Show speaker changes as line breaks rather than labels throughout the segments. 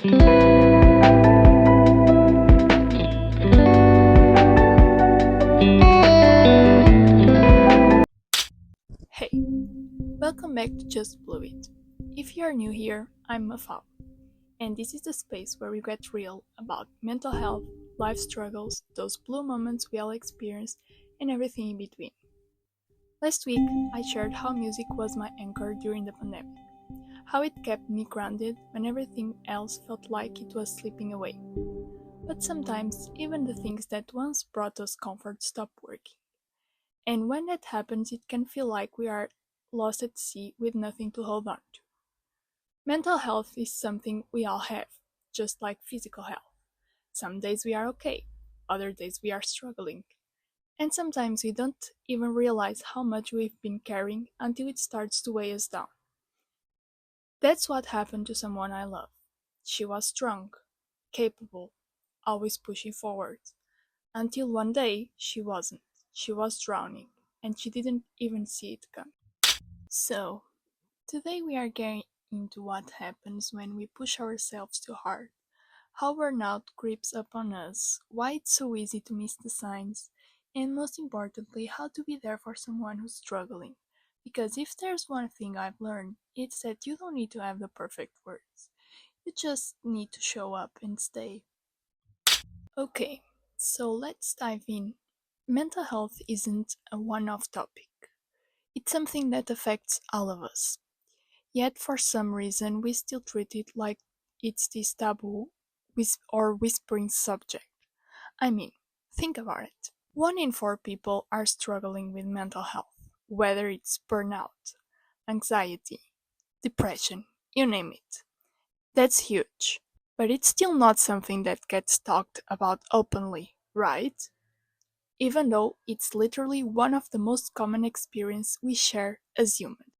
Hey, welcome back to Just Blow It. If you are new here, I'm Mafal, and this is the space where we get real about mental health, life struggles, those blue moments we all experience, and everything in between. Last week, I shared how music was my anchor during the pandemic, how it kept me grounded when everything else felt like it was slipping away. But sometimes, even the things that once brought us comfort stop working. And when that happens, it can feel like we are lost at sea with nothing to hold on to. Mental health is something we all have, just like physical health. Some days we are okay, other days we are struggling. And sometimes we don't even realize how much we've been carrying until it starts to weigh us down. That's what happened to someone I love. She was strong, capable, always pushing forward. Until one day, she wasn't. She was drowning, and she didn't even see it coming. So, today we are getting into what happens when we push ourselves too hard, how burnout creeps up on us, why it's so easy to miss the signs, and most importantly, how to be there for someone who's struggling. Because if there's one thing I've learned, it's that you don't need to have the perfect words. You just need to show up and stay. Okay, so let's dive in. Mental health isn't a one off topic, it's something that affects all of us. Yet, for some reason, we still treat it like it's this taboo or whispering subject. I mean, think about it. 1 in 4 people are struggling with mental health, whether it's burnout, anxiety, depression, you name it. That's huge. But it's still not something that gets talked about openly, right? Even though it's literally one of the most common experiences we share as humans.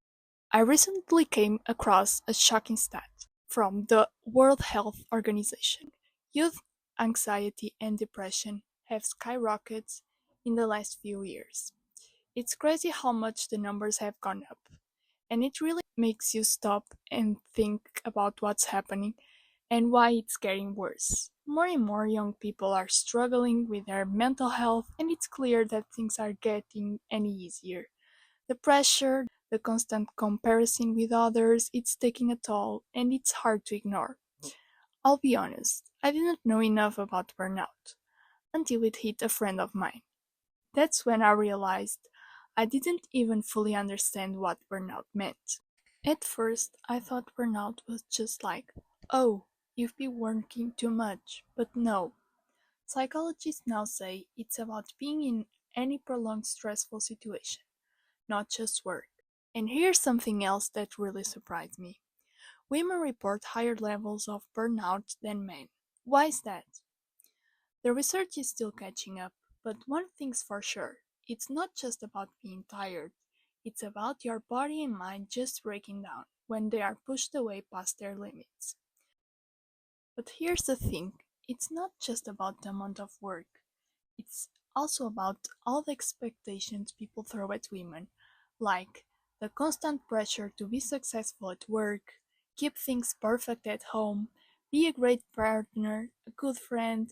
I recently came across a shocking stat from the World Health Organization. Youth anxiety and depression have skyrocketed in the last few years. It's crazy how much the numbers have gone up, and it really makes you stop and think about what's happening and why it's getting worse. More and more young people are struggling with their mental health, and it's clear that things are getting any easier. The pressure, the constant comparison with others, it's taking a toll, and it's hard to ignore. I'll be honest, I didn't know enough about burnout until it hit a friend of mine. That's when I realized I didn't even fully understand what burnout meant. At first, I thought burnout was just like, oh, you've been working too much, but no. Psychologists now say it's about being in any prolonged stressful situation, not just work. And here's something else that really surprised me. Women report higher levels of burnout than men. Why is that? The research is still catching up, but one thing's for sure, it's not just about being tired. It's about your body and mind just breaking down when they are pushed away past their limits. But here's the thing, it's not just about the amount of work. It's also about all the expectations people throw at women, like the constant pressure to be successful at work, keep things perfect at home, be a great partner, a good friend,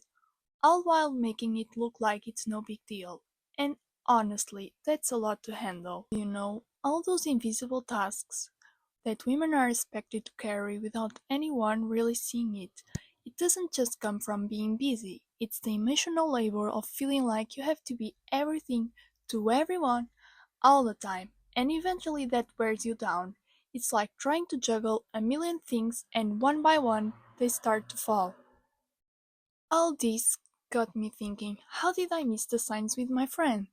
all while making it look like it's no big deal. And honestly, that's a lot to handle. All those invisible tasks that women are expected to carry without anyone really seeing it. It doesn't just come from being busy, it's the emotional labor of feeling like you have to be everything to everyone all the time, and eventually that wears you down. It's like trying to juggle a million things, and one by one, they start to fall. All this got me thinking, how did I miss the signs with my friend?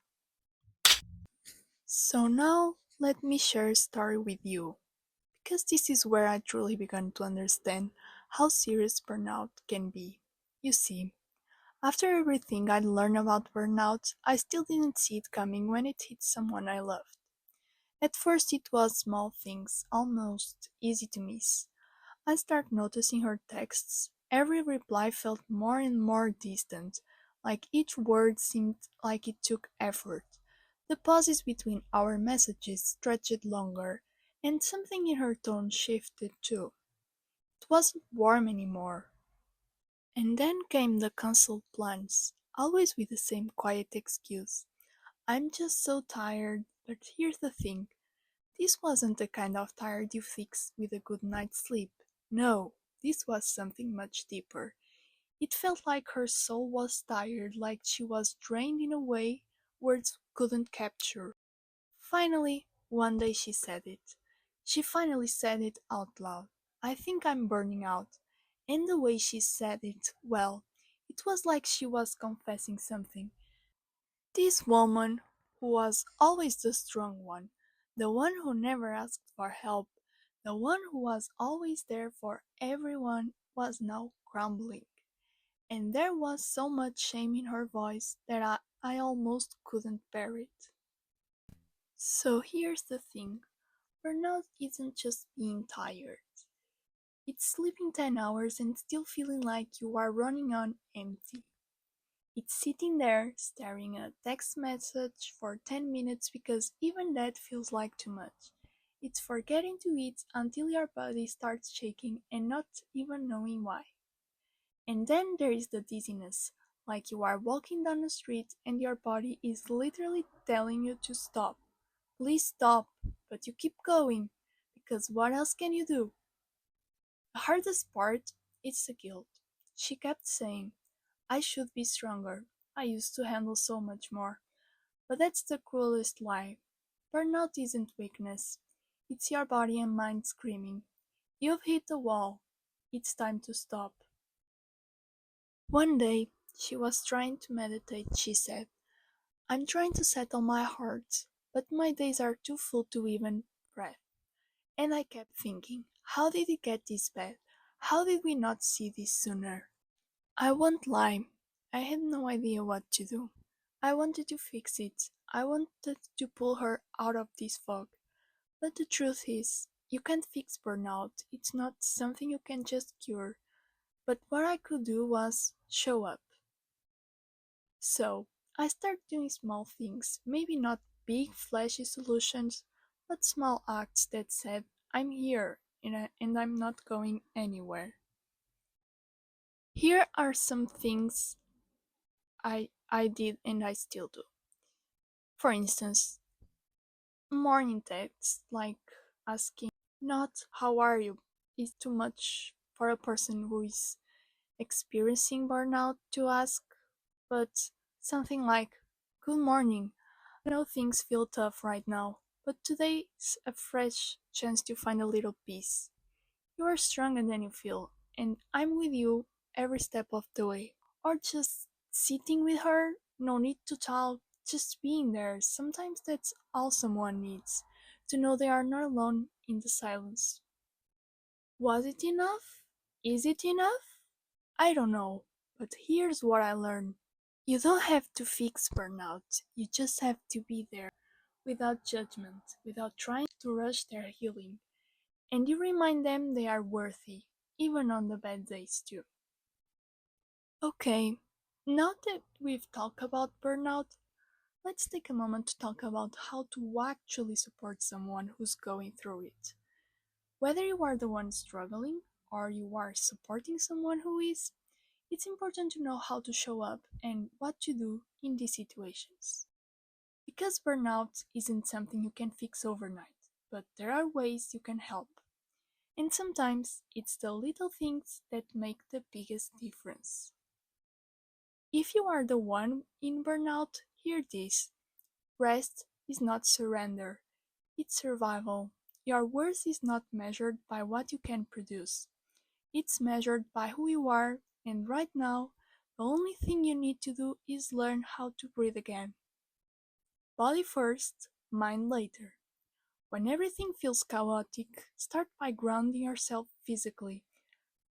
So now, let me share a story with you, because this is where I truly began to understand how serious burnout can be. You see, after everything I'd learned about burnout, I still didn't see it coming when it hit someone I loved. At first, it was small things, almost easy to miss. I started noticing her texts. Every reply felt more and more distant, like each word seemed like it took effort. The pauses between our messages stretched longer, and something in her tone shifted too. It wasn't warm anymore. And then came the cancelled plans, always with the same quiet excuse. I'm just so tired, but here's the thing. This wasn't the kind of tired you fix with a good night's sleep. No, this was something much deeper. It felt like her soul was tired, like she was drained in a way words couldn't capture. Finally, one day she said it. She finally said it out loud. I think I'm burning out. And the way she said it, well, it was like she was confessing something. This woman, who was always the strong one, the one who never asked for help, the one who was always there for everyone, was now crumbling. And there was so much shame in her voice that I almost couldn't bear it. So here's the thing, burnout isn't just being tired. It's sleeping 10 hours and still feeling like you are running on empty. It's sitting there staring at a text message for 10 minutes because even that feels like too much. It's forgetting to eat until your body starts shaking and not even knowing why. And then there is the dizziness, like you are walking down the street and your body is literally telling you to stop. Please stop, but you keep going, because what else can you do? The hardest part is the guilt. She kept saying, I should be stronger. I used to handle so much more. But that's the cruelest lie. Burnout isn't weakness. It's your body and mind screaming. You've hit the wall. It's time to stop. One day, she was trying to meditate, she said. I'm trying to settle my heart, but my days are too full to even breathe. And I kept thinking, how did it get this bad? How did we not see this sooner? I won't lie, I had no idea what to do. I wanted to fix it. I wanted to pull her out of this fog. But the truth is, you can't fix burnout. It's not something you can just cure. But what I could do was show up. So, I started doing small things, maybe not big flashy solutions, but small acts that said, I'm here and I'm not going anywhere. Here are some things I did and I still do. For instance, morning texts like asking not how are you is too much for a person who is experiencing burnout to ask, but something like good morning. I know things feel tough right now, but today's a fresh chance to find a little peace. You are stronger than you feel, and I'm with you every step of the way. Or just sitting with her, no need to talk, just being there. Sometimes that's all someone needs, to know they are not alone in the silence. Was it enough? Is it enough? I don't know, but here's what I learned. You don't have to fix burnout, you just have to be there, without judgment, without trying to rush their healing. And you remind them they are worthy, even on the bad days too. Okay, now that we've talked about burnout, let's take a moment to talk about how to actually support someone who's going through it. Whether you are the one struggling or you are supporting someone who is, it's important to know how to show up and what to do in these situations. Because burnout isn't something you can fix overnight, but there are ways you can help. And sometimes it's the little things that make the biggest difference. If you are the one in burnout, hear this. Rest is not surrender, it's survival. Your worth is not measured by what you can produce. It's measured by who you are, and right now, the only thing you need to do is learn how to breathe again. Body first, mind later. When everything feels chaotic, start by grounding yourself physically.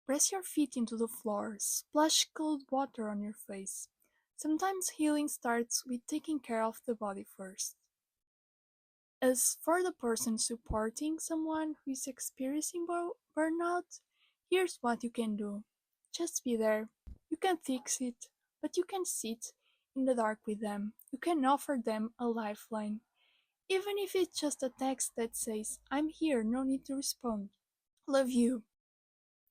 Press your feet into the floor, splash cold water on your face. Sometimes healing starts with taking care of the body first. As for the person supporting someone who is experiencing burnout, here's what you can do. Just be there. You can fix it, but you can sit in the dark with them. You can offer them a lifeline. Even if it's just a text that says, I'm here, no need to respond. Love you.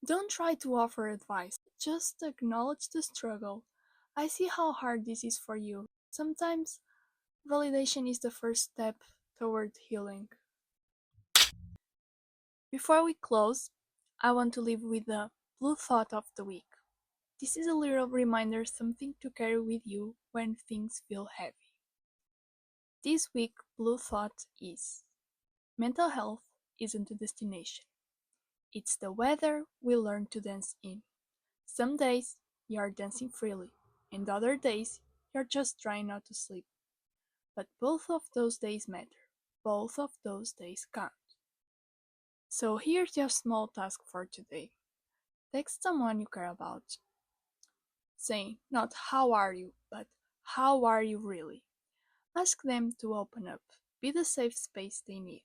Don't try to offer advice, just acknowledge the struggle. I see how hard this is for you. Sometimes validation is the first step toward healing. Before we close, I want to leave with the blue thought of the week. This is a little reminder, something to carry with you when things feel heavy. This week, blue thought is: mental health isn't a destination, it's the weather we learn to dance in. Some days you are dancing freely, and other days you're just trying not to sleep. But both of those days matter. Both of those days count. So here's your small task for today. Text someone you care about, saying not "how are you," but "how are you really?" Ask them to open up. Be the safe space they need.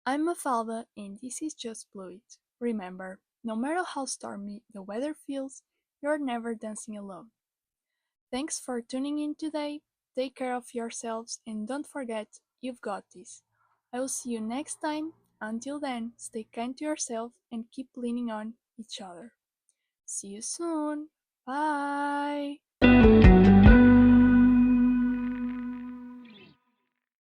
I'm Mafalda, and this is Just Blew It. Remember, no matter how stormy the weather feels, you're never dancing alone. Thanks for tuning in today. Take care of yourselves and don't forget, you've got this. I will see you next time. Until then, stay kind to yourself and keep leaning on each other. See you soon. Bye.